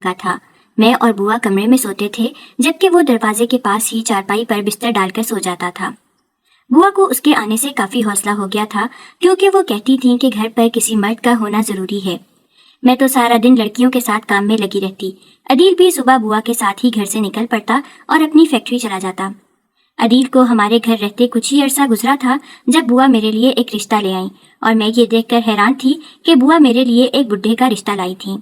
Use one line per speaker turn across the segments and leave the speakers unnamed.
का था। मैं और बुआ कमरे में सोते थे, जबकि वो दरवाजे के पास ही चारपाई पर बिस्तर डालकर सो जाता था। बुआ को उसके आने से काफी हौसला हो गया था, क्योंकि वो कहती थी कि घर पर किसी मर्द का होना जरूरी है। मैं तो सारा दिन लड़कियों के साथ काम में लगी रहती। अदील भी सुबह बुआ के साथ ही घर से निकल पड़ता और अपनी फैक्ट्री चला जाता। अदील को हमारे घर रहते कुछ ही अरसा गुजरा था जब बुआ मेरे लिए एक रिश्ता ले आई, और मैं ये देखकर हैरान थी कि बुआ मेरे लिए एक बुड्ढे का रिश्ता लाई थी।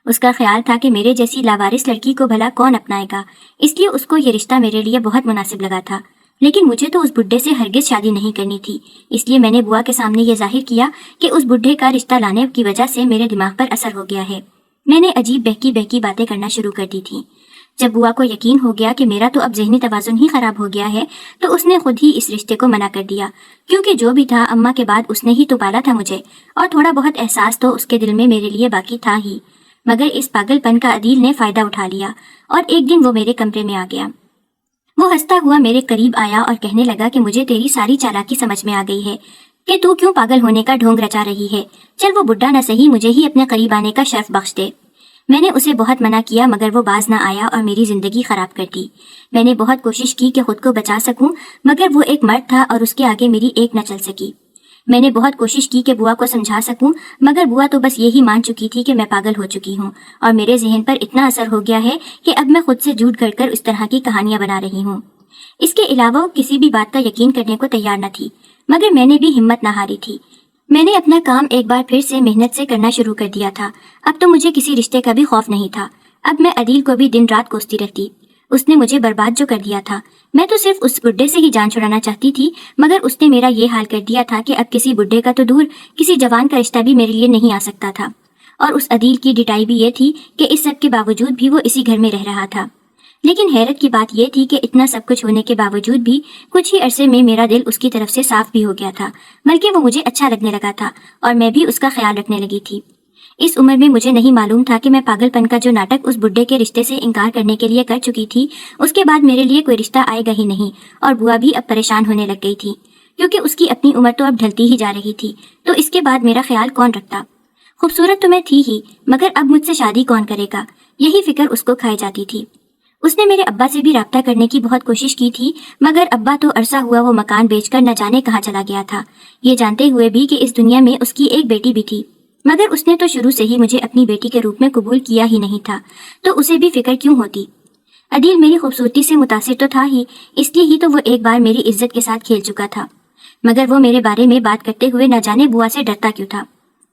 उसका ख्याल था कि मेरे जैसी लावारिस लड़की को भला कौन अपनाएगा, इसलिए उसको ये रिश्ता मेरे लिए बहुत मुनासिब लगा था। लेकिन मुझे तो उस बुड्ढे से हरगिज शादी नहीं करनी थी, इसलिए मैंने बुआ के सामने ये जाहिर किया कि उस बुड्ढे का रिश्ता लाने की वजह से मेरे दिमाग पर असर हो गया है। मैंने अजीब बहकी बहकी बातें करना शुरू कर दी थी। जब बुआ को यकीन हो गया कि मेरा तो अब ज़हनी तवाज़ुन ही खराब हो गया है, तो उसने खुद ही इस रिश्ते को मना कर दिया, क्योंकि जो भी था अम्मा के बाद उसने ही तो पाला था मुझे, और थोड़ा बहुत एहसास तो उसके दिल में मेरे लिए बाकी था ही। मगर इस पागलपन का अदील ने फायदा उठा लिया, और एक दिन वो मेरे कमरे में आ गया। वो हंसता हुआ मेरे करीब आया और कहने लगा कि मुझे तेरी सारी चालाकी समझ में आ गई है कि तू क्यों पागल होने का ढोंग रचा रही है। चल वो बुड्ढा न सही, मुझे ही अपने करीब आने का शर्फ बख्श दे। मैंने उसे बहुत मना किया, मगर वो बाज ना आया और मेरी जिंदगी खराब कर दी। मैंने बहुत कोशिश की कि खुद को बचा सकूं, मगर वो एक मर्द था और उसके आगे मेरी एक न चल सकी। मैंने बहुत कोशिश की कि बुआ को समझा सकूं, मगर बुआ तो बस यही मान चुकी थी कि मैं पागल हो चुकी हूं, और मेरे जहन पर इतना असर हो गया है कि अब मैं खुद से झूठ गढ़कर इस तरह की कहानियां बना रही हूं। इसके अलावा वो किसी भी बात का यकीन करने को तैयार न थी, मगर मैंने भी हिम्मत न हारी थी। मैंने अपना काम एक बार फिर से मेहनत से करना शुरू कर दिया था। अब तो मुझे किसी रिश्ते का भी खौफ नहीं था। अब मैं अदील को भी दिन रात कोसती रहती। उसने मुझे बर्बाद जो कर दिया था। मैं तो सिर्फ उस बुड्ढे से ही जान छुड़ाना चाहती थी, मगर उसने मेरा ये हाल कर दिया था कि अब किसी बुड्ढे का तो दूर, किसी जवान का रिश्ता भी मेरे लिए नहीं आ सकता था। और उस अदील की डिटाई भी ये थी कि इस सब के बावजूद भी वो इसी घर में रह रहा था। लेकिन हैरत की बात यह थी कि इतना सब कुछ होने के बावजूद भी कुछ ही अरसे में मेरा दिल उसकी तरफ से साफ भी हो गया था, बल्कि वो मुझे अच्छा लगने लगा था और मैं भी उसका ख्याल रखने लगी थी। इस उम्र में मुझे नहीं मालूम था कि मैं पागलपन का जो नाटक उस बुड्ढे के रिश्ते से इनकार करने के लिए कर चुकी थी, उसके बाद मेरे लिए कोई रिश्ता आएगा ही नहीं। और बुआ भी अब परेशान होने लग गई थी, क्योंकि उसकी अपनी उम्र तो अब ढलती ही जा रही थी, तो इसके बाद मेरा ख्याल कौन रखता। खूबसूरत तो मैं थी ही, मगर अब मुझसे शादी कौन करेगा, यही फिक्र उसको खाई जाती थी। उसने मेरे अब्बा से भी राब्ता करने की बहुत कोशिश की थी, मगर अब्बा तो अरसा हुआ वो मकान बेचकर न जाने कहाँ चला गया था, ये जानते हुए भी कि इस दुनिया में उसकी एक बेटी भी थी। मगर उसने तो शुरू से ही मुझे अपनी बेटी के रूप में कबूल किया ही नहीं था, तो उसे भी फिक्र क्यों होती। अदील मेरी खूबसूरती से मुतासिर तो था ही, इसलिए ही तो वो एक बार मेरी इज्जत के साथ खेल चुका था, मगर वो मेरे बारे में बात करते हुए न जाने बुआ से डरता क्यों था।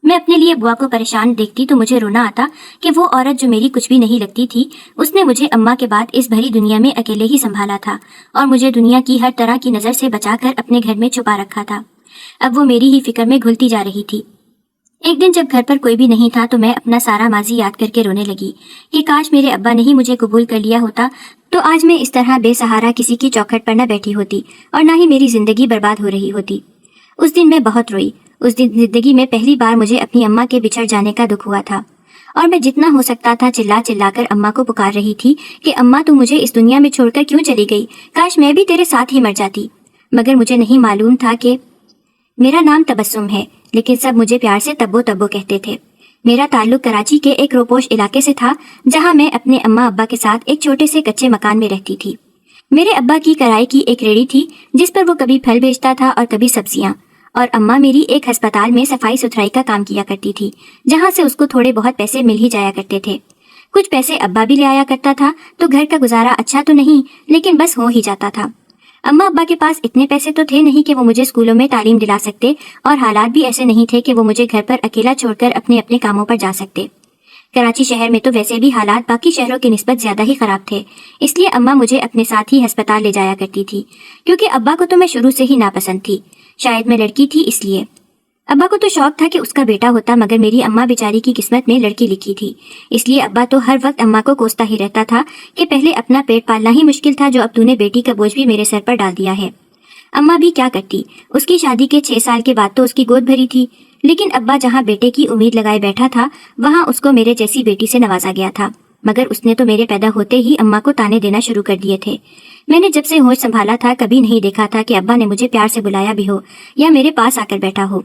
मैं अपने लिए बुआ को परेशान देखती तो मुझे रोना आता कि वो औरत जो मेरी कुछ भी नहीं लगती थी, उसने मुझे अम्मा के बाद इस भरी दुनिया में अकेले ही संभाला था और मुझे दुनिया की हर तरह की नज़र से बचाकर अपने घर में छुपा रखा था। अब वो मेरी ही फिक्र में घुलती जा रही थी। एक दिन जब घर पर कोई भी नहीं था तो मैं अपना सारा माजी याद करके रोने लगी कि काश मेरे अब्बा ने ही मुझे कबूल कर लिया होता, तो आज मैं इस तरह बेसहारा किसी की चौखट पर न बैठी होती और न ही मेरी जिंदगी बर्बाद हो रही होती। उस दिन मैं बहुत रोई। उस दिन जिंदगी में पहली बार मुझे अपनी अम्मा के बिछड़ जाने का दुख हुआ था, और मैं जितना हो सकता था चिल्ला चिल्लाकर अम्मा को पुकार रही थी कि अम्मा तू मुझे इस दुनिया में छोड़कर क्यों चली गई, काश मैं भी तेरे साथ ही मर जाती। मगर मुझे नहीं मालूम था कि मेरा नाम तबस्सुम है, लेकिन सब मुझे प्यार से तब्बो तब्बो कहते थे। मेरा ताल्लुक कराची के एक रोपोश इलाके से था, जहाँ मैं अपने अम्मा अब्बा के साथ एक छोटे से कच्चे मकान में रहती थी। मेरे अब्बा की किराए की एक रेहड़ी थी, जिस पर वो कभी फल बेचता था और कभी सब्जियाँ, और अम्मा मेरी एक अस्पताल में सफाई सुथराई का काम किया करती थी, जहाँ से उसको थोड़े बहुत पैसे मिल ही जाया करते थे। कुछ पैसे अब्बा भी ले आया करता था, तो घर का गुजारा अच्छा तो नहीं, लेकिन बस हो ही जाता था। अम्मा अब्बा के पास इतने पैसे तो थे नहीं कि वो मुझे स्कूलों में तालीम दिला सकते, और हालात भी ऐसे नहीं थे कि वो मुझे घर पर अकेला छोड़कर अपने अपने कामों पर जा सकते। कराची शहर में तो वैसे भी हालात बाकी शहरों की निस्बत ज्यादा ही खराब थे, इसलिए अम्मा मुझे अपने साथ ही अस्पताल ले जाया करती थी, क्योंकि अब्बा को तो मैं शुरू से ही नापसंद थी। शायद मैं लड़की थी इसलिए। अब्बा को तो शौक था कि उसका बेटा होता, मगर मेरी अम्मा बेचारी की किस्मत में लड़की लिखी थी, इसलिए अब्बा तो हर वक्त अम्मा को कोसता ही रहता था कि पहले अपना पेट पालना ही मुश्किल था, जो अब तूने बेटी का बोझ भी मेरे सर पर डाल दिया है। अम्मा भी क्या करती, उसकी शादी के 6 साल के बाद तो उसकी गोद भरी थी, लेकिन अब्बा जहाँ बेटे की उम्मीद लगाए बैठा था, वहाँ उसको मेरे जैसी बेटी से नवाजा गया था। मगर उसने तो मेरे पैदा होते ही अम्मा को ताने देना शुरू कर दिए थे। मैंने जब से होश संभाला था, कभी नहीं देखा था कि अब्बा ने मुझे प्यार से बुलाया भी हो या मेरे पास आकर बैठा हो।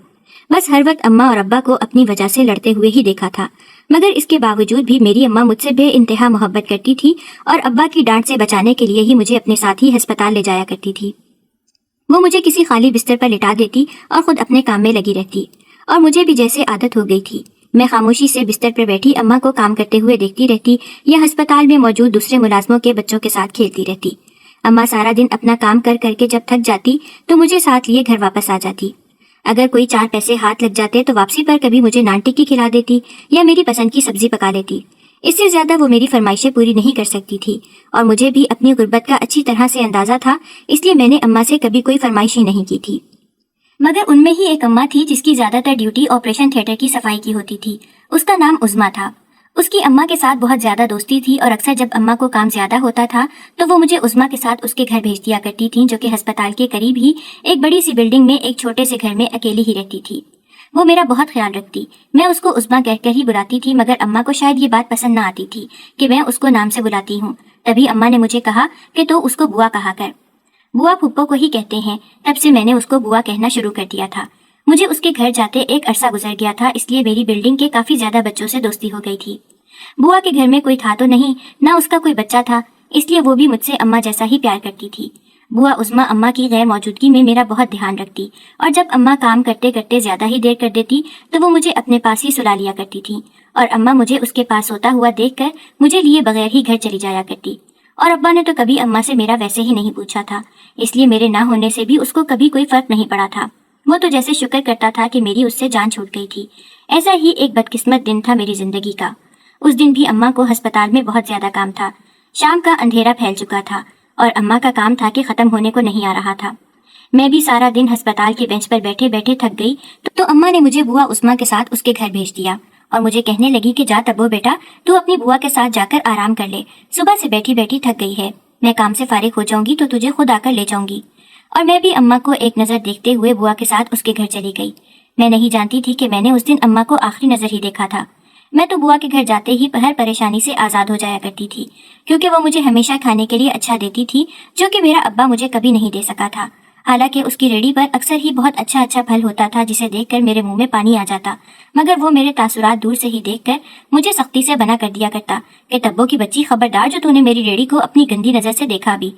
बस हर वक्त अम्मा और अब्बा को अपनी वजह से लड़ते हुए ही देखा था, मगर इसके बावजूद भी मेरी अम्मा मुझसे बेइंतहा मोहब्बत करती थी और अब्बा की डांट से बचाने के लिए ही मुझे अपने साथ ही अस्पताल ले जाया करती थी। वो मुझे किसी खाली बिस्तर पर लिटा देती और खुद अपने काम में लगी रहती, और मुझे भी जैसे आदत हो गई थी। मैं खामोशी से बिस्तर पर बैठी अम्मा को काम करते हुए देखती रहती या अस्पताल में मौजूद दूसरे मुलाजमों के बच्चों के साथ खेलती रहती। अम्मा सारा दिन अपना काम कर करके जब थक जाती तो मुझे साथ लिए घर वापस आ जाती। अगर कोई 4 पैसे हाथ लग जाते तो वापसी पर कभी मुझे नान टिक्की खिला देती या मेरी पसंद की सब्जी पका लेती। इससे ज्यादा वो मेरी फरमाइशें पूरी नहीं कर सकती थी, और मुझे भी अपनी गुर्बत का अच्छी तरह से अंदाजा था, इसलिए मैंने अम्मा से कभी कोई फरमाइश ही नहीं की थी। मगर उनमें ही एक अम्मा थी जिसकी ज्यादातर ड्यूटी ऑपरेशन थिएटर की सफाई की होती थी। उसका नाम उज़्मा था। उसकी अम्मा के साथ बहुत ज्यादा दोस्ती थी, और अक्सर जब अम्मा को काम ज्यादा होता था तो वो मुझे उज़्मा के साथ उसके घर भेज दिया करती थी, जो कि अस्पताल के करीब ही एक बड़ी सी बिल्डिंग में एक छोटे से घर में अकेली ही रहती थी। वो मेरा बहुत ख्याल रखती। मैं उसको उज़्मा कहकर ही बुलाती थी, मगर अम्मा को शायद ये बात पसंद न आती थी कि मैं उसको नाम से बुलाती हूँ। तभी अम्मा ने मुझे कहा कि तो उसको बुआ कहा कर। बुआ फुप्पो को ही कहते हैं। तब से मैंने उसको बुआ कहना शुरू कर दिया था। मुझे उसके घर जाते एक अरसा गुजर गया था, इसलिए मेरी बिल्डिंग के काफी ज्यादा बच्चों से दोस्ती हो गई थी। बुआ के घर में कोई था तो नहीं, ना उसका कोई बच्चा था, इसलिए वो भी मुझसे अम्मा जैसा ही प्यार करती थी। बुआ उज़्मा अम्मा की गैर मौजूदगी में मेरा बहुत ध्यान रखती, और जब अम्मा काम करते करते ज्यादा ही देर कर देती तो वो मुझे अपने पास ही सुला लिया करती थी, और अम्मा मुझे उसके पास सोता हुआ देखकर मुझे लिए बगैर ही घर चली जाया करती। और अब्बा ने तो कभी अम्मा से मेरा वैसे ही नहीं पूछा था, इसलिए मेरे ना होने से भी उसको कभी कोई फर्क नहीं पड़ा था। वो तो जैसे शुक्र करता था कि मेरी उससे जान छूट गई थी। ऐसा ही एक बदकिस्मत दिन था मेरी जिंदगी का। उस दिन भी अम्मा को अस्पताल में बहुत ज्यादा काम था। शाम का अंधेरा फैल चुका था, और अम्मा का काम था कि खत्म होने को नहीं आ रहा था। मैं भी सारा दिन अस्पताल के बेंच पर बैठे बैठे थक गई, तो अम्मा ने मुझे बुआ उज़्मा के साथ उसके घर भेज दिया, और मुझे कहने लगी कि जा तब्बो बेटा, तू अपनी बुआ के साथ जाकर आराम कर ले, सुबह से बैठी बैठी थक गई है। मैं काम से फारिग हो जाऊंगी तो तुझे खुद आकर ले जाऊंगी। और मैं भी अम्मा को एक नजर देखते हुए बुआ के साथ उसके घर चली गई। मैं नहीं जानती थी कि मैंने उस दिन अम्मा को आखिरी नजर ही देखा था। मैं तो बुआ के घर जाते ही हर परेशानी से आजाद हो जाया करती थी, क्योंकि वो मुझे हमेशा खाने के लिए अच्छा देती थी, जो कि मेरा अब्बा मुझे कभी नहीं दे सका था। हालांकि उसकी रेडी पर अक्सर ही बहुत अच्छा अच्छा फल होता था, जिसे देखकर मेरे मुंह में पानी आ जाता, मगर वो मेरे तासुरात दूर से ही देखकर मुझे सख्ती से मना कर दिया करता कि तब्बो की बच्ची, खबरदार जो तूने मेरी रेडी को अपनी गंदी नजर से देखा भी,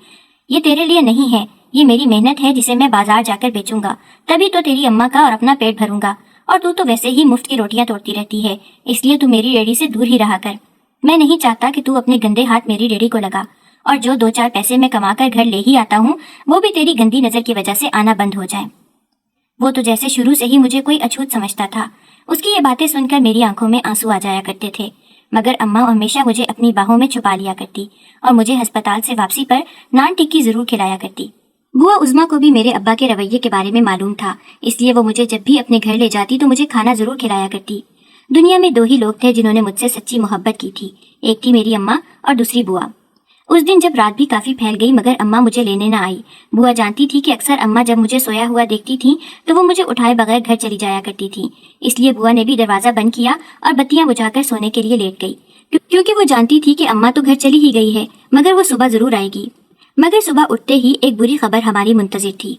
ये तेरे लिए नहीं है, ये मेरी मेहनत है जिसे मैं बाजार जाकर बेचूंगा, तभी तो तेरी अम्मा का और अपना पेट भरूंगा, और तू तो वैसे ही मुफ्त की रोटियां तोड़ती रहती है, इसलिए तू मेरी रेडी से दूर ही रहा कर। मैं नहीं चाहता कि तू अपने गंदे हाथ मेरी रेडी को लगा, और जो 2-4 पैसे मैं कमाकर घर ले ही आता हूँ वो भी तेरी गंदी नजर की वजह से आना बंद हो जाए। वो तो जैसे शुरू से ही मुझे कोई अछूत समझता था। उसकी ये बातें सुनकर मेरी आंखों में आंसू आ जाया करते थे, मगर अम्मा हमेशा मुझे अपनी बाहों में छुपा लिया करती, और मुझे अस्पताल से वापसी पर नान टिक्की जरूर खिलाया करती। बुआ उज़्मा को भी मेरे अब्बा के रवैये के बारे में मालूम था, इसलिए वो मुझे जब भी अपने घर ले जाती तो मुझे खाना जरूर खिलाया करती। दुनिया में 2 ही लोग थे जिन्होंने मुझसे सच्ची मोहब्बत की थी, एक थी मेरी अम्मा और दूसरी बुआ। उस दिन जब रात भी काफी फैल गई, मगर अम्मा मुझे लेने न आई। बुआ जानती थी कि अक्सर अम्मा जब मुझे सोया हुआ देखती थी तो वो मुझे उठाए बगैर घर चली जाया करती थी, इसलिए बुआ ने भी दरवाजा बंद किया और बत्तियां बुझाकर सोने के लिए लेट गई, क्योंकि वो जानती थी कि अम्मा तो घर चली ही गई है, मगर वो सुबह जरूर आएगी। मगर सुबह उठते ही एक बुरी खबर हमारी मुंतजिर थी।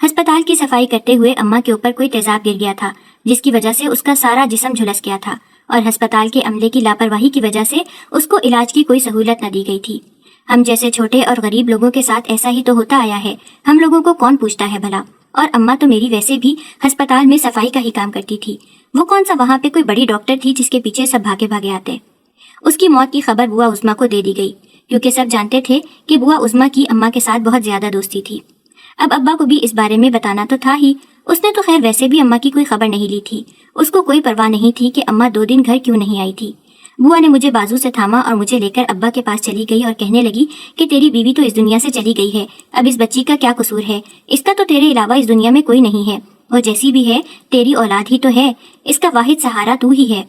अस्पताल की सफाई करते हुए अम्मा के ऊपर कोई तेजाब गिर गया था, जिसकी वजह से उसका सारा जिस्म झुलस गया था, और अस्पताल के अमले की लापरवाही की वजह से उसको इलाज की कोई सहूलत न दी गई थी। हम जैसे छोटे और गरीब लोगों के साथ ऐसा ही तो होता आया है, हम लोगों को कौन पूछता है भला। और अम्मा तो मेरी वैसे भी अस्पताल में सफाई का ही काम करती थी, वो कौन सा वहाँ पे कोई बड़ी डॉक्टर थी जिसके पीछे सब भागे भागे आते। उसकी मौत की खबर बुआ उज़्मा को दे दी गई, क्योंकि सब जानते थे कि बुआ उज़्मा की अम्मा के साथ बहुत ज्यादा दोस्ती थी। अब अब्बा को भी इस बारे में बताना तो था ही। उसने तो खैर वैसे भी अम्मा की कोई खबर नहीं ली थी, उसको कोई परवाह नहीं थी कि अम्मा 2 दिन घर क्यों नहीं आई थी। बुआ ने मुझे बाजू से थामा और मुझे लेकर अब्बा के पास चली गई और कहने लगी कि तेरी बीवी तो इस दुनिया से चली गई है, अब इस बच्ची का क्या कसूर है, इसका तो तेरे अलावा इस दुनिया में कोई नहीं है, वो जैसी भी है तेरी औलाद ही तो है, इसका वाहिद सहारा तू ही है।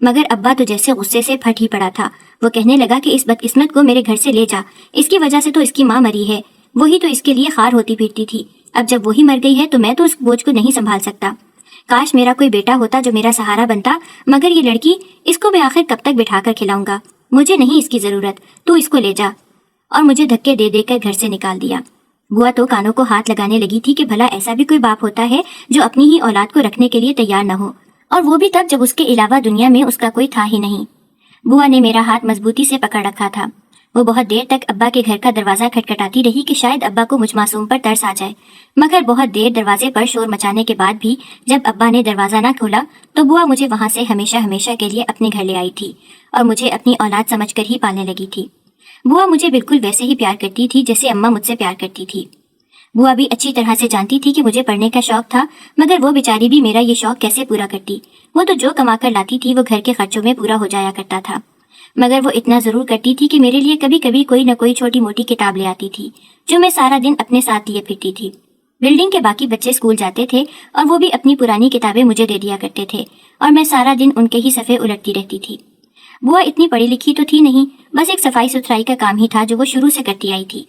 मगर अब्बा तो जैसे गुस्से से फट ही पड़ा था। वो कहने लगा कि इस बदकिस्मत को मेरे घर से ले जा, इसकी वजह से तो इसकी माँ मरी है, वही तो इसके लिए खार होती फिरती थी, अब जब वही मर गई है तो मैं तो उस बोझ को नहीं संभाल सकता। काश मेरा कोई बेटा होता जो मेरा सहारा बनता, मगर ये लड़की, इसको मैं आखिर कब तक बिठा कर खिलाऊंगा, मुझे नहीं इसकी जरूरत, तू इसको ले जा। और मुझे धक्के दे देकर घर से निकाल दिया। बुआ तो कानों को हाथ लगाने लगी थी कि भला ऐसा भी कोई बाप होता है जो अपनी ही औलाद को रखने के लिए तैयार न हो, और वो भी तब जब उसके अलावा दुनिया में उसका कोई था ही नहीं। बुआ ने मेरा हाथ मजबूती से पकड़ रखा था। वो बहुत देर तक अब्बा के घर का दरवाजा खटखटाती रही कि शायद अब्बा को मुझ मासूम पर तरस आ जाए, मगर बहुत देर दरवाजे पर शोर मचाने के बाद भी जब अब्बा ने दरवाजा ना खोला तो बुआ मुझे वहां से हमेशा हमेशा के लिए अपने घर ले आई थी और मुझे अपनी औलाद समझकर ही पालने लगी थी। बुआ मुझे बिल्कुल वैसे ही प्यार करती थी जैसे अम्मा मुझसे प्यार करती थी। बुआ भी अच्छी तरह से जानती थी कि मुझे पढ़ने का शौक था, मगर वो बेचारी भी मेरा ये शौक कैसे पूरा करती। वो तो जो कमा कर लाती थी वो घर के खर्चों में पूरा हो जाया करता था, मगर वो इतना जरूर करती थी कि मेरे लिए कभी कभी कोई न कोई छोटी मोटी किताब ले आती थी जो मैं सारा दिन अपने साथ लिए फिरती थी। बिल्डिंग के बाकी बच्चे स्कूल जाते थे और वो भी अपनी पुरानी किताबें मुझे दे दिया करते थे और मैं सारा दिन उनके ही सफ़े उलटती रहती थी। बुआ इतनी पढ़ी लिखी तो थी नहीं, बस एक सफाई सुथराई का काम ही था जो वो शुरू से करती आई थी।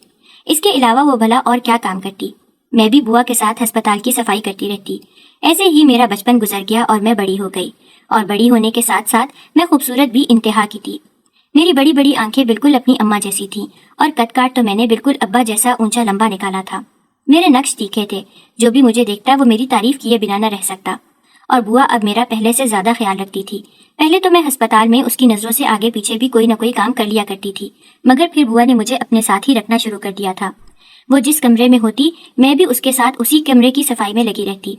इसके अलावा वो भला और क्या काम करती। मैं भी बुआ के साथ अस्पताल की सफाई करती रहती। ऐसे ही मेरा बचपन गुजर गया और मैं बड़ी हो गई, और बड़ी होने के साथ साथ मैं खूबसूरत भी इंतहा की थी। मेरी बड़ी बड़ी आंखें बिल्कुल अपनी अम्मा जैसी थीं और कद काट तो मैंने बिल्कुल अब्बा जैसा ऊंचा लंबा निकाला था। मेरे नक्श तीखे थे, जो भी मुझे देखता वो मेरी तारीफ किए बिना न रह सकता। और बुआ अब मेरा पहले से ज्यादा ख्याल रखती थी। पहले तो मैं अस्पताल में उसकी नजरों से आगे पीछे भी कोई न कोई काम कर लिया करती थी, मगर फिर बुआ ने मुझे अपने साथ ही रखना शुरू कर दिया था। वो जिस कमरे में होती मैं भी उसके साथ उसी कमरे की सफाई में लगी रहती।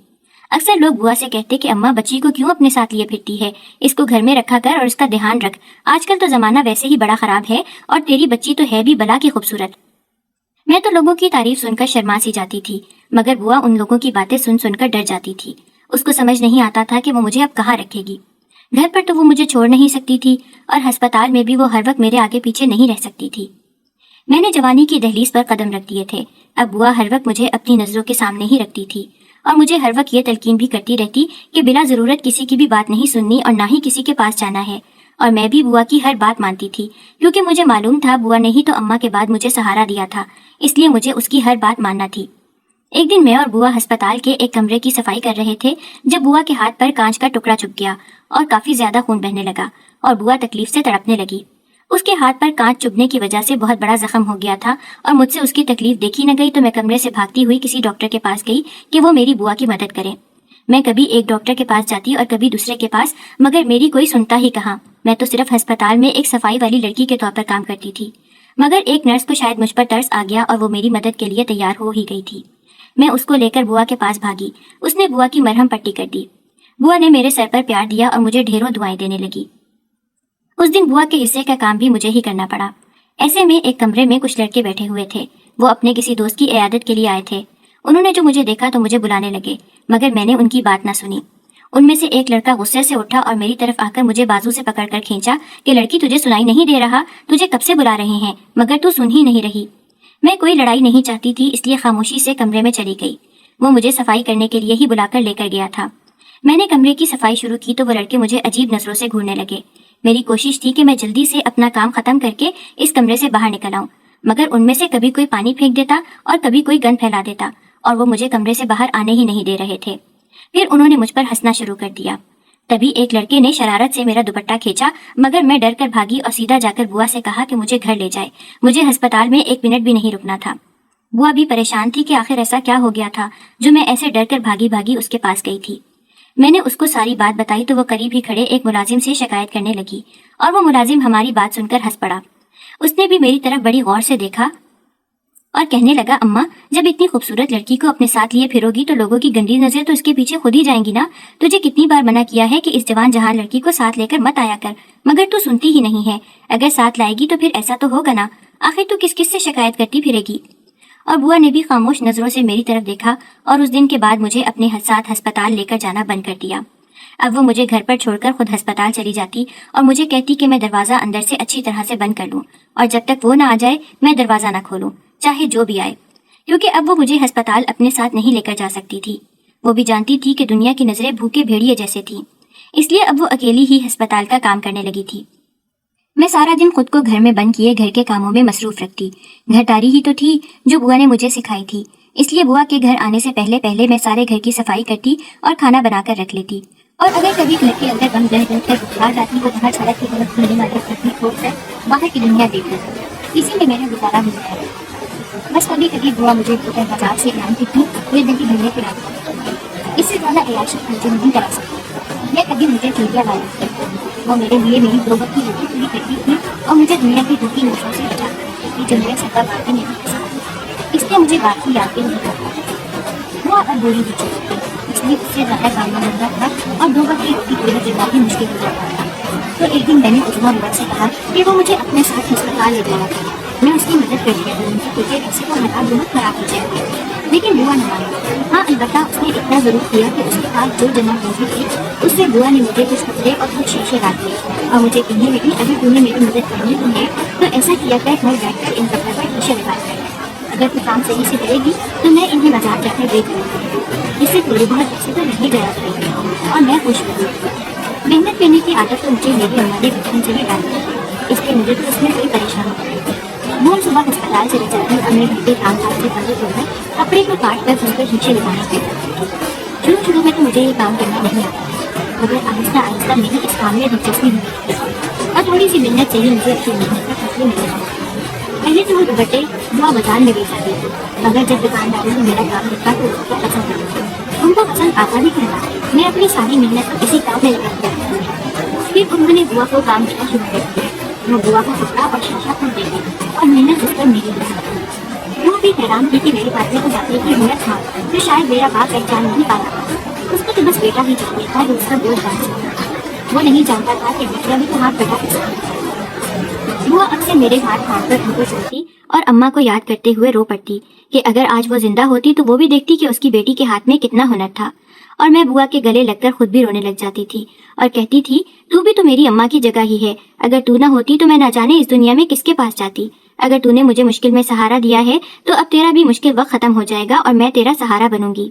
अक्सर लोग बुआ से कहते कि अम्मा बच्ची को क्यों अपने साथ लिए फिरती है, इसको घर में रखा कर और इसका ध्यान रख, आजकल तो जमाना वैसे ही बड़ा खराब है और तेरी बच्ची तो है भी बला की खूबसूरत। मैं तो लोगों की तारीफ सुनकर शर्मा सी जाती थी, मगर बुआ उन लोगों की बातें सुन सुनकर डर जाती थी। उसको समझ नहीं आता था कि वो मुझे अब कहाँ रखेगी। घर पर तो वो मुझे छोड़ नहीं सकती थी और अस्पताल में भी वो हर वक्त मेरे आगे पीछे नहीं रह सकती थी। मैंने जवानी की दहलीज पर कदम रख दिए थे। अब बुआ हर वक्त मुझे अपनी नजरों के सामने ही रखती थी और मुझे हर वक्त ये तलकीन भी करती रहती कि बिला जरूरत किसी की भी बात नहीं सुननी और ना ही किसी के पास जाना है। और मैं भी बुआ की हर बात मानती थी, क्योंकि मुझे मालूम था बुआ ने ही तो अम्मा के बाद मुझे सहारा दिया था, इसलिए मुझे उसकी हर बात मानना थी। एक दिन मैं और बुआ अस्पताल के एक कमरे की सफाई कर रहे थे जब बुआ के हाथ पर कांच का टुकड़ा चुभ गया और काफी ज्यादा खून बहने लगा और बुआ तकलीफ से तड़पने लगी। उसके हाथ पर कांच चुभने की वजह से बहुत बड़ा जख्म हो गया था और मुझसे उसकी तकलीफ देखी न गई, तो मैं कमरे से भागती हुई किसी डॉक्टर के पास गई कि वो मेरी बुआ की मदद करे। मैं कभी एक डॉक्टर के पास जाती और कभी दूसरे के पास, मगर मेरी कोई सुनता ही कहाँ। मैं तो सिर्फ अस्पताल में एक सफाई वाली लड़की के तौर पर काम करती थी, मगर एक नर्स को शायद मुझ पर तरस आ गया और वो मेरी मदद के लिए तैयार हो ही गई थी। मैं उसको लेकर बुआ के पास भागी। उसने बुआ की मरहम पट्टी कर दी। बुआ ने मेरे सर पर प्यार दिया और मुझे ढेरों दुआएं देने लगी। उस दिन बुआ के हिस्से का काम भी मुझे ही करना पड़ा। ऐसे में एक कमरे में कुछ लड़के बैठे हुए थे। वो अपने किसी दोस्त की इयादत के लिए आए थे। उन्होंने जो मुझे देखा तो मुझे बुलाने लगे, मगर मैंने उनकी बात ना सुनी। उनमें से एक लड़का गुस्से से उठा और मेरी तरफ आकर मुझे बाजू से पकड़कर खींचा कि लड़की, तुझे सुनाई नहीं दे रहा? तुझे कब से बुला रहे हैं, मगर तू सुन ही नहीं रही। मैं कोई लड़ाई नहीं चाहती थी, इसलिए खामोशी से कमरे में चली गई। वो मुझे सफाई करने के लिए ही बुलाकर लेकर गया था। मैंने कमरे की सफाई शुरू की तो वो लड़के मुझे अजीब नजरों से घूरने लगे। मेरी कोशिश थी कि मैं जल्दी से अपना काम खत्म करके इस कमरे से बाहर निकल आऊं, मगर उनमें से कभी कोई पानी फेंक देता और कभी कोई गंद फैला देता और वो मुझे कमरे से बाहर आने ही नहीं दे रहे थे। फिर उन्होंने मुझ पर हंसना शुरू कर दिया। तभी एक लड़के ने शरारत से मेरा दुपट्टा खींचा, मगर मैं डर कर भागी और सीधा जाकर बुआ से कहा कि मुझे घर ले जाए। मुझे अस्पताल में एक मिनट भी नहीं रुकना था। बुआ भी परेशान थी कि आखिर ऐसा क्या हो गया था जो मैं ऐसे डर कर भागी भागी उसके पास गई थी। मैंने उसको सारी बात बताई तो वो करीब ही खड़े एक मुलाजिम से शिकायत करने लगी और वो मुलाजिम हमारी बात सुनकर हंस पड़ा। उसने भी मेरी तरफ बड़ी गौर से देखा और कहने लगा, अम्मा, जब इतनी खूबसूरत लड़की को अपने साथ लिए फिरोगी तो लोगों की गंदी नजर तो इसके पीछे खुद ही जाएंगी ना। तुझे कितनी बार मना किया है कि इस जवान जहां लड़की को साथ लेकर मत आया कर, मगर तू सुनती ही नहीं है। अगर साथ लाएगी तो फिर ऐसा तो होगा ना, आखिर तू किस किस से शिकायत करती फिरेगी। और बुआ ने भी खामोश नजरों से मेरी तरफ देखा और उस दिन के बाद मुझे अपने साथ अस्पताल लेकर जाना बंद कर दिया। अब वो मुझे घर पर छोड़कर खुद अस्पताल चली जाती और मुझे कहती कि मैं दरवाजा अंदर से अच्छी तरह से बंद कर लूं और जब तक वो ना आ जाए मैं दरवाजा ना खोलूं, चाहे जो भी आए, क्योंकि अब वो मुझे अस्पताल अपने साथ नहीं लेकर जा सकती थी। वो भी जानती थी कि दुनिया की नजरें भूखे भेड़िए जैसे थी, इसलिए अब वो अकेली ही अस्पताल का काम करने लगी थी। मैं सारा दिन खुद को घर में बंद किए घर के कामों में मसरूफ रखती। घरदारी ही तो थी जो बुआ ने मुझे सिखाई थी, इसलिए बुआ के घर आने से पहले पहले मैं सारे घर की सफाई करती और खाना बनाकर रख लेती। और अगर कभी घर के अंदर बंद रह कर बुखार जाती तो बाहर सड़क की तरफ खुलने वाली खिड़की खोलकर बाहर की दुनिया देख लेती। इसी में मेरा गुजारा हो जाता। بس کبھی کبھی بوا مجھے بازار سے انعام کی پورے دن کی گھومنے پھراتی، اس سے زیادہ عیاشی مجھے نہیں کرا سکتی۔ یہ کبھی مجھے چوٹیاں لائی، وہ میرے لیے میری 2 وقت کی روٹی پوری کرتی تھی اور مجھے دنیا کی دوسری نسلوں سے بچاتی تھی جو میرے سر پر باتیں نہیں کر سکتی، اس لیے مجھے بات کی یاد بھی نہیں کرتا۔ وہ اب بوڑھی ہو چکی تھی، اس لیے اس سے زیادہ کام بنتا تھا اور 2 وقت کی روٹی پورا کرنا بھی مشکل ہو جاتا تھا۔ تو ایک دن میں نے عظمیٰ بوا سے کہا کہ وہ مجھے اپنے ساتھ ہسپتال لے جانا تھا، میں اس کی مدد کر دیا کروں گی کیونکہ ایسے تو حالات بہت خراب ہو جائیں گے۔ لیکن بوا نہ مانی۔ ہاں البتہ اس نے اتنا ضرور کیا کہ اس کے پاس جو جمع پونجی تھی اس سے بوا نے مجھے کچھ کپڑے اور کچھ شیشے لا دیے اور مجھے کہنے لگی اگر تم نے میری مدد کرنی تو ہے تو ایسا کیا کر گھر بیٹھ کر ان کپڑوں پر شیشے لگا کر، اگر تو کام صحیح سے کرے گی تو میں انہیں بازار جا کر بیچ دوں گی، اس سے تھوڑے بہت پیسے تو نہیں جایا کریں گے اور میں خوش ہوں۔ محنت کرنے کی عادت تو مجھے میری اما نے بچپن سے ہی ڈالی تھی، اس لیے مجھے تو اس میں کوئی پریشانی نہیں ہوتی۔ وہ صبح ہسپتال چلی جاتی اور میں گھر کے کام کاج سے پہلے جو ہے کپڑے کو کاٹ کر ان پر شیشے لگانا چاہتی۔ شروع میں تو مجھے یہ کام کرنا نہیں آتا، مگر آہستہ آہستہ میری اس کام میں دلچسپی ہونے لگی اور تھوڑی سی محنت سے ہی مجھے اپنی محنت کا حاصل مل رہا۔ پہلے تو وہ دوپٹے بوا بازار میں بیچ آتی تھی، مگر جب دکانداروں نے میرا کام دیکھا تو اس کو پسند آیا، ان کو پسند آتا بھی تھا۔ میں اپنی ساری محنت اسی کام میں لگا دیا، پھر انہوں نے بوا کو کام دینا شروع کر دیا۔ وہ بوا کو کپڑا اور شیشہ خود دے گی اور محنت اس پر میری ہوئی۔ وہ بھی حیران تھی کہ میرے باتیں کو جاتے کی محنت تھا جو شاید میرا باپ پہچان نہیں پایا، اس کو تو بس بیٹا ہی چاہیے تھا جو اس کا بوجھ بن سکتا، وہ نہیں جانتا تھا کہ بیٹا بھی تو ہاتھ بیٹا کر سکتا ہے۔ وہ اکثر میرے ہاتھ تھام کر ان کو چھوڑتی اور اماں کو یاد کرتے ہوئے رو پڑتی کہ اگر آج وہ زندہ ہوتی تو وہ بھی دیکھتی کہ اس کی بیٹی کے ہاتھ میں کتنا ہنر تھا، اور میں بوا کے گلے لگ کر خود بھی رونے لگ جاتی تھی اور کہتی تھی تو بھی تو میری اماں کی جگہ ہی ہے، اگر تو نہ ہوتی تو میں نہ جانے اس دنیا میں کس کے پاس جاتی، اگر تو نے مجھے مشکل میں سہارا دیا ہے تو اب تیرا بھی مشکل وقت ختم ہو جائے گا اور میں تیرا سہارا بنوں گی۔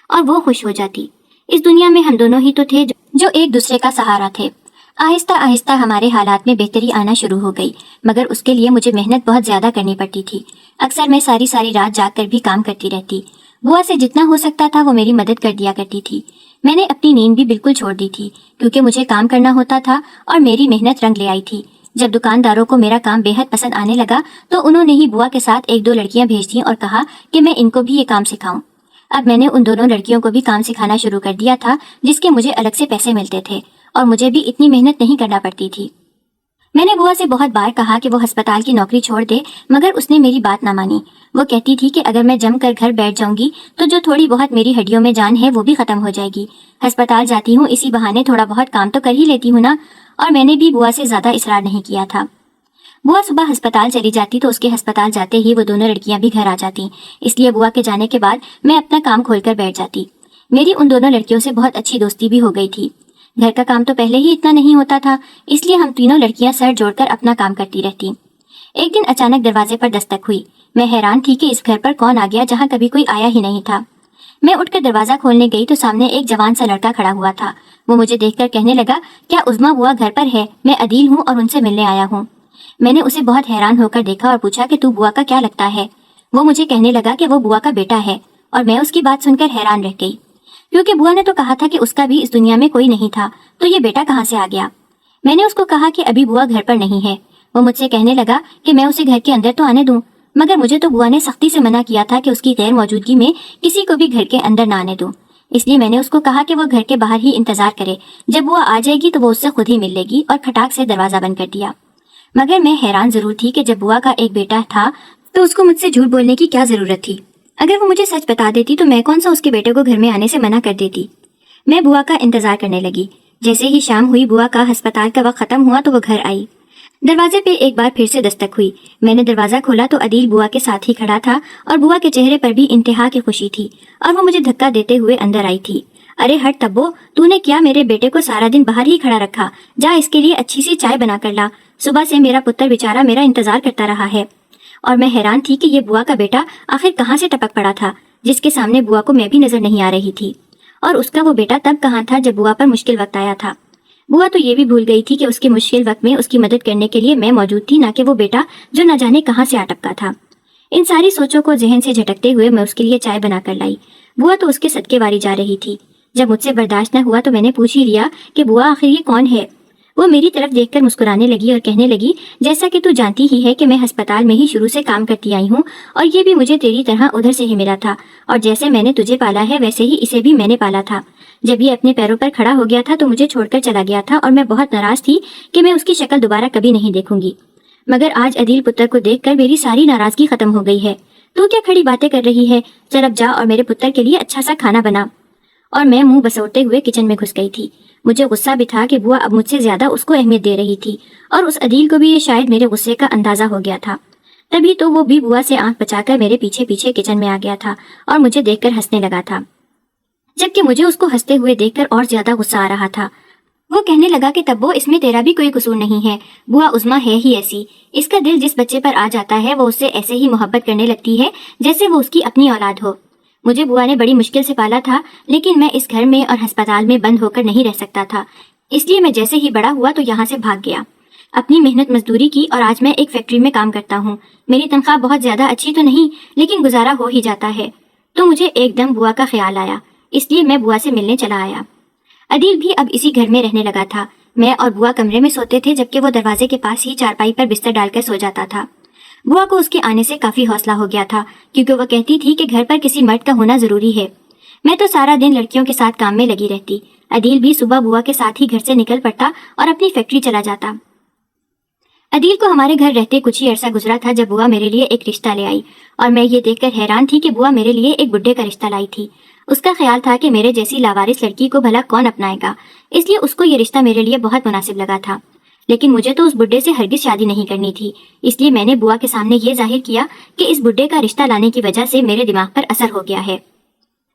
اور وہ خوش ہو جاتی۔ اس دنیا میں ہم دونوں ہی تو تھے جو ایک دوسرے کا سہارا تھے۔ آہستہ آہستہ ہمارے حالات میں بہتری آنا شروع ہو گئی، مگر اس کے لیے مجھے محنت بہت زیادہ کرنی پڑتی تھی۔ اکثر میں ساری رات جاگ کر بھی کام کرتی رہتی۔ بوا سے جتنا ہو سکتا تھا وہ میری مدد کر دیا کرتی تھی۔ میں نے اپنی نیند بھی بالکل چھوڑ دی تھی کیونکہ مجھے کام کرنا ہوتا تھا اور میری محنت رنگ لے آئی تھی۔ جب دکانداروں کو میرا کام بے حد پسند آنے لگا تو انہوں نے ہی بوا کے ساتھ 1-2 لڑکیاں بھیج دیں اور کہا کہ میں ان کو بھی یہ کام سکھاؤں۔ اب میں نے ان دونوں لڑکیوں کو بھی کام سکھانا شروع کر دیا تھا جس کے مجھے الگ سے پیسے ملتے تھے اور مجھے بھی اتنی محنت نہیں کرنا پڑتی تھی۔ میں نے بوا سے بہت بار کہا کہ وہ ہسپتال کی نوکری چھوڑ دے، مگر اس نے میری بات نہ مانی۔ وہ کہتی تھی کہ اگر میں جم کر گھر بیٹھ جاؤں گی تو جو تھوڑی بہت میری ہڈیوں میں جان ہے وہ بھی ختم ہو جائے گی۔ ہسپتال جاتی ہوں اسی بہانے تھوڑا بہت کام تو کر ہی لیتی ہوں نا، اور میں نے بھی بوا سے زیادہ اصرار نہیں کیا تھا۔ بوا صبح ہسپتال چلی جاتی تو اس کے ہسپتال جاتے ہی وہ دونوں لڑکیاں بھی گھر آ جاتی، اس لیے بوا کے جانے کے بعد میں اپنا کام کھول کر بیٹھ جاتی۔ میری ان دونوں لڑکیوں سے بہت اچھی دوستی بھی ہو گئی تھی۔ گھر کا کام تو پہلے ہی اتنا نہیں ہوتا تھا، اس لیے ہم تینوں لڑکیاں سر جوڑ کر اپنا کام کرتی رہتی۔ ایک دن اچانک دروازے پر دستک ہوئی۔ میں حیران تھی کہ اس گھر پر کون آ گیا جہاں کبھی کوئی آیا ہی نہیں تھا۔ میں اٹھ کر دروازہ کھولنے گئی تو سامنے ایک جوان سا لڑکا کھڑا ہوا تھا۔ وہ مجھے دیکھ کر کہنے لگا، کیا عظمیٰ بوا گھر پر ہے؟ میں عدیل ہوں اور ان سے ملنے آیا ہوں۔ میں نے اسے بہت حیران ہو کر دیکھا اور پوچھا کہ تو بوا کا کیا لگتا ہے؟ وہ مجھے کہنے لگا کہ وہ بوا کا بیٹا ہے، اور میں اس کی بات سن کر حیران رہ گئی کیونکہ بوا نے تو کہا تھا کہ اس کا بھی اس دنیا میں کوئی نہیں تھا، تو یہ بیٹا کہاں سے آ گیا؟ میں نے اس کو کہا کہ ابھی بوا گھر پر نہیں ہے۔ وہ مجھ سے کہنے لگا کہ میں اسے گھر کے اندر تو آنے دوں، مگر مجھے تو بوا نے سختی سے منع کیا تھا کہ اس کی غیر موجودگی میں کسی کو بھی گھر کے اندر نہ آنے دوں، اس لیے میں نے اس کو کہا کہ وہ گھر کے باہر ہی انتظار کرے، جب بوا آ جائے گی تو وہ اس سے خود ہی مل لے گی، اور کھٹاک سے دروازہ بند کر دیا۔ مگر میں حیران ضرور تھی کہ جب بوا کا ایک بیٹا تھا تو اس کو مجھ سے جھوٹ بولنے کی کیا ضرورت تھی؟ اگر وہ مجھے سچ بتا دیتی تو میں کون سا اس کے بیٹے کو گھر میں آنے سے منع کر دیتی؟ میں بوا کا انتظار کرنے لگی۔ جیسے ہی شام ہوئی بوا کا ہسپتال کا وقت ختم ہوا تو وہ گھر آئی۔ دروازے پہ ایک بار پھر سے دستک ہوئی۔ میں نے دروازہ کھولا تو عدیل بوا کے ساتھ ہی کھڑا تھا اور بوا کے چہرے پر بھی انتہا کی خوشی تھی، اور وہ مجھے دھکا دیتے ہوئے اندر آئی تھی۔ ارے ہٹ تبو، تو نے کیا میرے بیٹے کو سارا دن باہر ہی کھڑا رکھا؟ جا اس کے لیے اچھی سی چائے بنا کر لا، صبح سے میرا پتر بیچارہ میرا انتظار کرتا رہا ہے۔ اور میں حیران تھی کہ یہ بوا کا بیٹا آخر کہاں سے ٹپک پڑا تھا، جس کے سامنے بوا کو میں بھی نظر نہیں آ رہی تھی، اور اس کا وہ بیٹا تب کہاں تھا جب بوا پر مشکل وقت آیا تھا۔ بوا تو یہ بھی بھول گئی تھی کہ اس کے مشکل وقت میں اس کی مدد کرنے کے لیے میں موجود تھی، نہ کہ وہ بیٹا جو نہ جانے کہاں سے آ ٹپکا تھا۔ ان ساری سوچوں کو ذہن سے جھٹکتے ہوئے میں اس کے لیے چائے بنا کر لائی۔ بوا تو اس کے صدقے واری جا رہی تھی۔ جب مجھ سے برداشت نہ ہوا تو میں نے پوچھ ہی لیا کہ بوا آخر یہ کون ہے؟ وہ میری طرف دیکھ کر مسکرانے لگی اور کہنے لگی، جیسا کہ تو جانتی ہی ہے کہ میں ہسپتال میں ہی شروع سے کام کرتی آئی ہوں، اور یہ بھی مجھے تیری طرح ادھر سے ہی ملا تھا، اور جیسے میں نے تجھے پالا ہے ویسے ہی اسے بھی میں نے پالا تھا۔ جب یہ اپنے پیروں پر کھڑا ہو گیا تھا تو مجھے چھوڑ کر چلا گیا تھا، اور میں بہت ناراض تھی کہ میں اس کی شکل دوبارہ کبھی نہیں دیکھوں گی، مگر آج عدیل پتر کو دیکھ کر میری ساری ناراضگی ختم ہو گئی ہے۔ تو کیا کھڑی باتیں کر رہی ہے؟ چل اب جا اور میرے پتر کے لیے اچھا سا کھانا بنا۔ اور میں منہ بسوڑتے ہوئے کچن میں گھس گئی تھی۔ مجھے غصہ بھی تھا کہ بوا اب مجھ سے زیادہ اس کو اہمیت دے رہی تھی، اور اس عدیل کو بھی یہ شاید میرے غصے کا اندازہ ہو گیا تھا۔ تبھی تو وہ بھی بوا سے آنکھ بچا کر میرے پیچھے پیچھے کچن میں آ گیا تھا اور مجھے دیکھ کر ہنسنے لگا تھا، جبکہ مجھے اس کو ہنستے ہوئے دیکھ کر اور زیادہ غصہ آ رہا تھا۔ وہ کہنے لگا کہ تبو اس میں تیرا بھی کوئی قصور نہیں ہے، بوا عظمیٰ ہے ہی ایسی، اس کا دل جس بچے پر آ جاتا ہے وہ اس سے ایسے ہی محبت کرنے لگتی ہے جیسے وہ اس کی اپنی اولاد ہو۔ مجھے بوا نے بڑی مشکل سے پالا تھا، لیکن میں اس گھر میں اور ہسپتال میں بند ہو کر نہیں رہ سکتا تھا، اس لیے میں جیسے ہی بڑا ہوا تو یہاں سے بھاگ گیا، اپنی محنت مزدوری کی، اور آج میں ایک فیکٹری میں کام کرتا ہوں۔ میری تنخواہ بہت زیادہ اچھی تو نہیں، لیکن گزارا ہو ہی جاتا ہے۔ تو مجھے ایک دم بوا کا خیال آیا، اس لیے میں بوا سے ملنے چلا آیا۔ عدیل بھی اب اسی گھر میں رہنے لگا تھا۔ میں اور بوا کمرے میں سوتے تھے، جبکہ وہ دروازے کے پاس ہی چارپائی پر بستر ڈال کر سو جاتا تھا۔ بوا کو اس کے آنے سے کافی حوصلہ ہو گیا تھا، کیونکہ وہ کہتی تھی کہ گھر پر کسی مرد کا ہونا ضروری ہے۔ میں تو سارا دن لڑکیوں کے ساتھ کام میں لگی رہتی۔ عدیل بھی صبح بوا کے ساتھ ہی گھر سے نکل پڑتا اور اپنی فیکٹری چلا جاتا۔ عدیل کو ہمارے گھر رہتے کچھ ہی عرصہ گزرا تھا جب بوا میرے لیے ایک رشتہ لے آئی، اور میں یہ دیکھ کر حیران تھی کہ بوا میرے لیے ایک بڈھے کا رشتہ لائی تھی۔ اس کا خیال تھا کہ میرے جیسی لاوارث لڑکی کو بھلا کون اپنائے گا، اس لیے اس کو یہ رشتہ میرے لیے بہت مناسب لگا تھا۔ لیکن مجھے تو اس بڈھے سے ہرگز شادی نہیں کرنی تھی، اس لیے میں نے بوا کے سامنے یہ ظاہر کیا کہ اس بڈھے کا رشتہ لانے کی وجہ سے میرے دماغ پر اثر ہو گیا ہے۔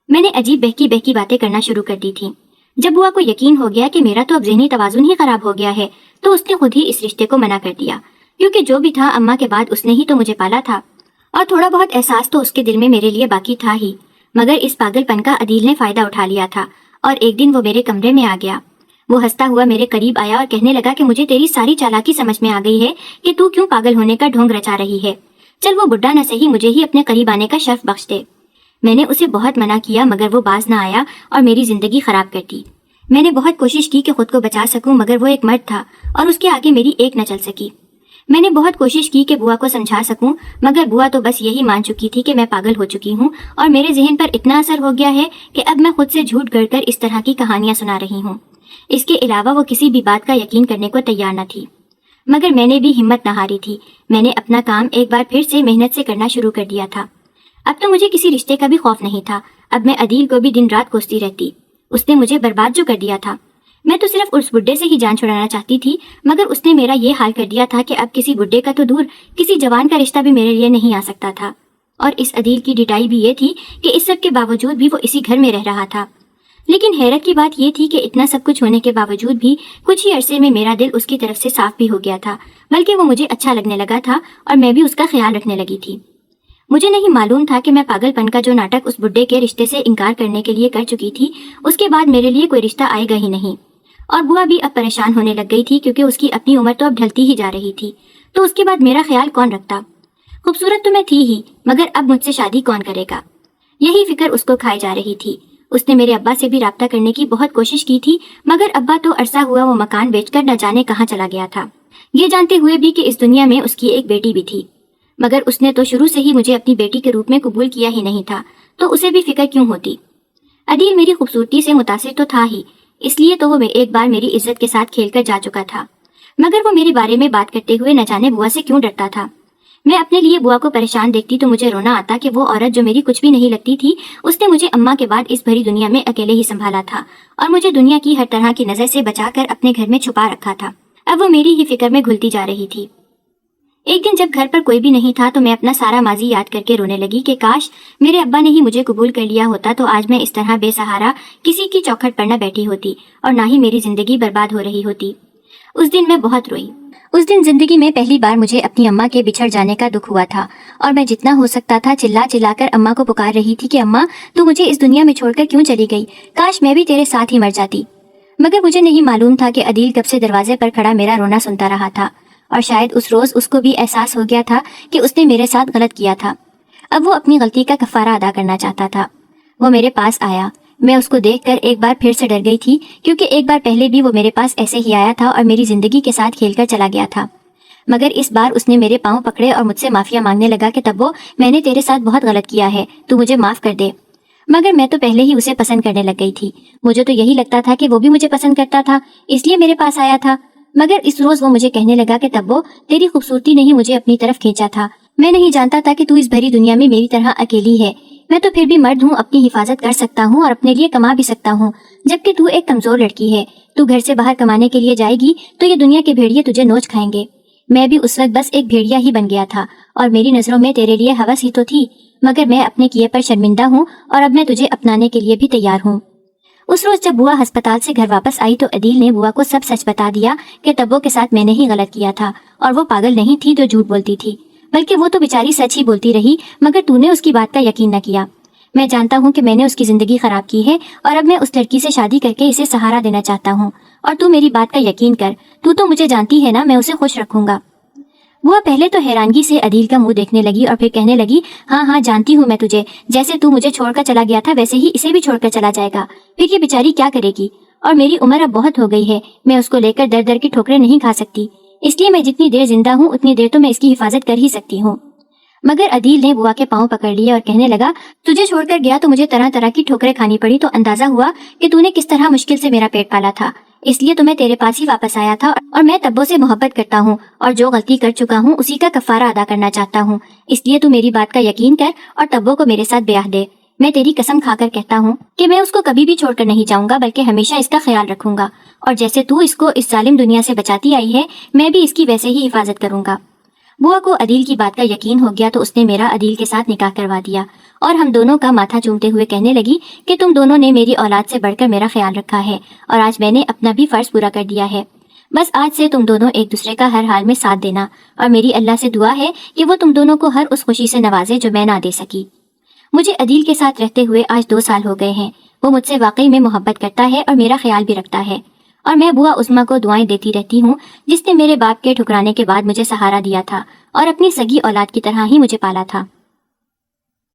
میں نے عجیب بہکی بہکی باتیں کرنا شروع کر دی تھیں۔ جب بوا کو یقین ہو گیا کہ میرا تو اب ذہنی توازن ہی خراب ہو گیا ہے، تو اس نے خود ہی اس رشتے کو منع کر دیا، کیونکہ جو بھی تھا اماں کے بعد اس نے ہی تو مجھے پالا تھا، اور تھوڑا بہت احساس تو اس کے دل میں میرے لیے باقی تھا ہی۔ مگر اس پاگل پن کا عدیل نے فائدہ اٹھا لیا تھا، اور ایک دن وہ میرے کمرے میں آ گیا۔ وہ ہنستا ہوا میرے قریب آیا اور کہنے لگا کہ مجھے تیری ساری چالاکی سمجھ میں آ گئی ہے کہ تو کیوں پاگل ہونے کا ڈھونگ رچا رہی ہے۔ چل وہ بڈھا نہ صحیح مجھے ہی اپنے قریب آنے کا شرف بخش دے۔ میں نے اسے بہت منع کیا، مگر وہ باز نہ آیا اور میری زندگی خراب کر دی۔ میں نے بہت کوشش کی کہ خود کو بچا سکوں، مگر وہ ایک مرد تھا اور اس کے آگے میری ایک نہ چل سکی۔ میں نے بہت کوشش کی کہ بوا کو سمجھا سکوں، مگر بوا تو بس یہی مان چکی تھی کہ میں پاگل ہو چکی ہوں، اور میرے ذہن پر اتنا اثر ہو گیا ہے کہ اب میں خود سے جھوٹ گڑھ کر اس طرح کی کہانیاں سنا رہی ہوں۔ اس کے علاوہ وہ کسی بھی بات کا یقین کرنے کو تیار نہ تھی، مگر میں نے بھی ہمت نہ ہاری تھی۔ میں نے اپنا کام ایک بار پھر سے محنت سے کرنا شروع کر دیا تھا۔ اب تو مجھے کسی رشتے کا بھی خوف نہیں تھا۔ اب میں عدیل کو بھی دن رات کوستی رہتی، اس نے مجھے برباد جو کر دیا تھا۔ میں تو صرف اس بڈھے سے ہی جان چھڑانا چاہتی تھی، مگر اس نے میرا یہ حال کر دیا تھا کہ اب کسی بڈھے کا تو دور، کسی جوان کا رشتہ بھی میرے لیے نہیں آ سکتا تھا۔ اور اس عدیل کی ڈٹائی بھی یہ تھی کہ اس سب کے باوجود بھی وہ اسی گھر میں رہ رہا تھا۔ لیکن حیرت کی بات یہ تھی کہ اتنا سب کچھ ہونے کے باوجود بھی کچھ ہی عرصے میں میرا دل اس کی طرف سے صاف بھی ہو گیا تھا، بلکہ وہ مجھے اچھا لگنے لگا تھا، اور میں بھی اس کا خیال رکھنے لگی تھی۔ مجھے نہیں معلوم تھا کہ میں پاگل پن کا جو ناٹک اس بڈھے کے رشتے سے انکار کرنے کے لیے کر چکی تھی، اس کے بعد میرے لیے کوئی رشتہ آئے گا ہی نہیں۔ اور بوا بھی اب پریشان ہونے لگ گئی تھی، کیونکہ اس کی اپنی عمر تو اب ڈھلتی ہی جا رہی تھی، تو اس کے بعد میرا خیال کون رکھتا؟ خوبصورت تو میں تھی ہی، مگر اب مجھ سے شادی کون کرے گا؟ یہی فکر اس کو کھائے جا رہی تھی۔ اس نے میرے ابا سے بھی رابطہ کرنے کی بہت کوشش کی تھی، مگر ابا تو عرصہ ہوا وہ مکان بیچ کر نہ جانے کہاں چلا گیا تھا، یہ جانتے ہوئے بھی کہ اس دنیا میں اس کی ایک بیٹی بھی تھی۔ مگر اس نے تو شروع سے ہی مجھے اپنی بیٹی کے روپ میں قبول کیا ہی نہیں تھا، تو اسے بھی فکر کیوں ہوتی؟ عدیل میری خوبصورتی سے متاثر تو تھا ہی، اس لیے تو وہ ایک بار میری عزت کے ساتھ کھیل کر جا چکا تھا، مگر وہ میرے بارے میں بات کرتے ہوئے نہ جانے بوا سے کیوں ڈرتا تھا۔ میں اپنے لیے بوا کو پریشان دیکھتی تو مجھے رونا آتا کہ وہ عورت جو میری کچھ بھی نہیں لگتی تھی، اس نے مجھے اماں کے بعد اس بھری دنیا میں اکیلے ہی سنبھالا تھا، اور مجھے دنیا کی ہر طرح کی نظر سے بچا کر اپنے گھر میں چھپا رکھا تھا۔ اب وہ میری ہی فکر میں گھلتی جا رہی تھی۔ ایک دن جب گھر پر کوئی بھی نہیں تھا تو میں اپنا سارا ماضی یاد کر کے رونے لگی کہ کاش میرے ابا نے ہی مجھے قبول کر لیا ہوتا، تو آج میں اس طرح بے سہارا کسی کی چوکھٹ پر نہ بیٹھی ہوتی، اور نہ ہی میری زندگی برباد ہو رہی ہوتی۔ اس دن میں بہت روئی۔ اس دن زندگی میں پہلی بار مجھے اپنی اماں کے بچھڑ جانے کا دکھ ہوا تھا، اور میں جتنا ہو سکتا تھا چلا چلا کر اماں کو پکار رہی تھی کہ اماں تو مجھے اس دنیا میں چھوڑ کر کیوں چلی گئی؟ کاش میں بھی تیرے ساتھ ہی مر جاتی۔ مگر مجھے نہیں معلوم تھا کہ عدیل کب سے دروازے پر کھڑا میرا رونا سنتا رہا تھا، اور شاید اس روز اس کو بھی احساس ہو گیا تھا کہ اس نے میرے ساتھ غلط کیا تھا۔ اب وہ اپنی غلطی کا کفارہ ادا کرنا چاہتا تھا۔ وہ میرے پاس آیا، میں اس کو دیکھ کر ایک بار پھر سے ڈر گئی تھی، کیونکہ ایک بار پہلے بھی وہ میرے پاس ایسے ہی آیا تھا اور میری زندگی کے ساتھ کھیل کر چلا گیا تھا، مگر اس بار اس نے میرے پاؤں پکڑے اور مجھ سے معافیا مانگنے لگا کہ تبو، میں نے تیرے ساتھ بہت غلط کیا ہے، تو مجھے معاف کر دے۔ مگر میں تو پہلے ہی اسے پسند کرنے لگ گئی تھی، مجھے تو یہی لگتا تھا کہ وہ بھی مجھے پسند کرتا تھا، اس لیے میرے پاس آیا تھا۔ مگر اس روز وہ مجھے کہنے لگا کہ تبو، تیری خوبصورتی نے ہی مجھے اپنی طرف کھینچا تھا، میں نہیں جانتا تھا کہ تو اس بھری دنیا میں میری طرح اکیلی ہے، میں تو پھر بھی مرد ہوں، اپنی حفاظت کر سکتا ہوں اور اپنے لیے کما بھی سکتا ہوں، جبکہ تو ایک کمزور لڑکی ہے، تو گھر سے باہر کمانے کے لیے جائے گی تو یہ دنیا کے بھیڑیے تجھے نوچ کھائیں گے۔ میں بھی اس وقت بس ایک بھیڑیا ہی بن گیا تھا اور میری نظروں میں تیرے لیے ہوس ہی تو تھی، مگر میں اپنے کیے پر شرمندہ ہوں اور اب میں تجھے اپنانے کے لیے بھی تیار ہوں۔ اس روز جب بوا ہسپتال سے گھر واپس آئی تو عدیل نے بوا کو سب سچ بتا دیا کہ تبو کے ساتھ میں نے ہی غلط کیا تھا اور وہ پاگل نہیں تھی جو جھوٹ بولتی تھی، بلکہ وہ تو بیچاری سچ ہی بولتی رہی، مگر تو نے اس کی بات کا یقین نہ کیا۔ میں جانتا ہوں کہ میں نے اس کی زندگی خراب کی ہے اور اب میں اس لڑکی سے شادی کر کے اسے سہارا دینا چاہتا ہوں، اور تو میری بات کا یقین کر، تو مجھے جانتی ہے نا، میں اسے خوش رکھوں گا۔ وہ پہلے تو حیرانگی سے عدیل کا منہ دیکھنے لگی اور پھر کہنے لگی، ہاں جانتی ہوں میں تجھے، جیسے تو مجھے چھوڑ کر چلا گیا تھا ویسے ہی اسے بھی چھوڑ کر چلا جائے گا، پھر یہ بیچاری کیا کرے گی، اور میری عمر اب بہت ہو گئی ہے، میں اس کو لے کر در در کی ٹھوکریں نہیں کھا سکتی، اس لیے میں جتنی دیر زندہ ہوں اتنی دیر تو میں اس کی حفاظت کر ہی سکتی ہوں۔ مگر عدیل نے بوا کے پاؤں پکڑ لیے اور کہنے لگا، تجھے چھوڑ کر گیا تو مجھے طرح طرح کی ٹھوکریں کھانی پڑی، تو اندازہ ہوا کہ تو نے کس طرح مشکل سے میرا پیٹ پالا تھا، اس لیے تو میں تیرے پاس ہی واپس آیا تھا، اور میں تبو سے محبت کرتا ہوں اور جو غلطی کر چکا ہوں اسی کا کفارہ ادا کرنا چاہتا ہوں، اس لیے تو میری بات کا یقین کر اور تبو کو میرے ساتھ بیاہ دے۔ میں تیری قسم کھا کر کہتا ہوں کہ میں اس کو کبھی بھی چھوڑ کر نہیں جاؤں گا، بلکہ ہمیشہ اس کا خیال رکھوں گا، اور جیسے تو اس کو اس ظالم دنیا سے بچاتی آئی ہے، میں بھی اس کی ویسے ہی حفاظت کروں گا۔ بوا کو عدیل کی بات کا یقین ہو گیا تو اس نے میرا عدیل کے ساتھ نکاح کروا دیا، اور ہم دونوں کا ماتھا چومتے ہوئے کہنے لگی کہ تم دونوں نے میری اولاد سے بڑھ کر میرا خیال رکھا ہے، اور آج میں نے اپنا بھی فرض پورا کر دیا ہے، بس آج سے تم دونوں ایک دوسرے کا ہر حال میں ساتھ دینا، اور میری اللہ سے دعا ہے کہ وہ تم دونوں کو ہر اس خوشی سے نوازے جو میں نہ دے سکی۔ مجھے عدیل کے ساتھ رہتے ہوئے آج 2 سال ہو گئے ہیں، وہ مجھ سے واقعی میں محبت کرتا ہے اور میرا خیال بھی رکھتا ہے، اور میں بوا عظمیٰ کو دعائیں دیتی رہتی ہوں، جس نے میرے باپ کے ٹھکرانے کے بعد مجھے سہارا دیا تھا اور اپنی سگی اولاد کی طرح ہی مجھے پالا تھا۔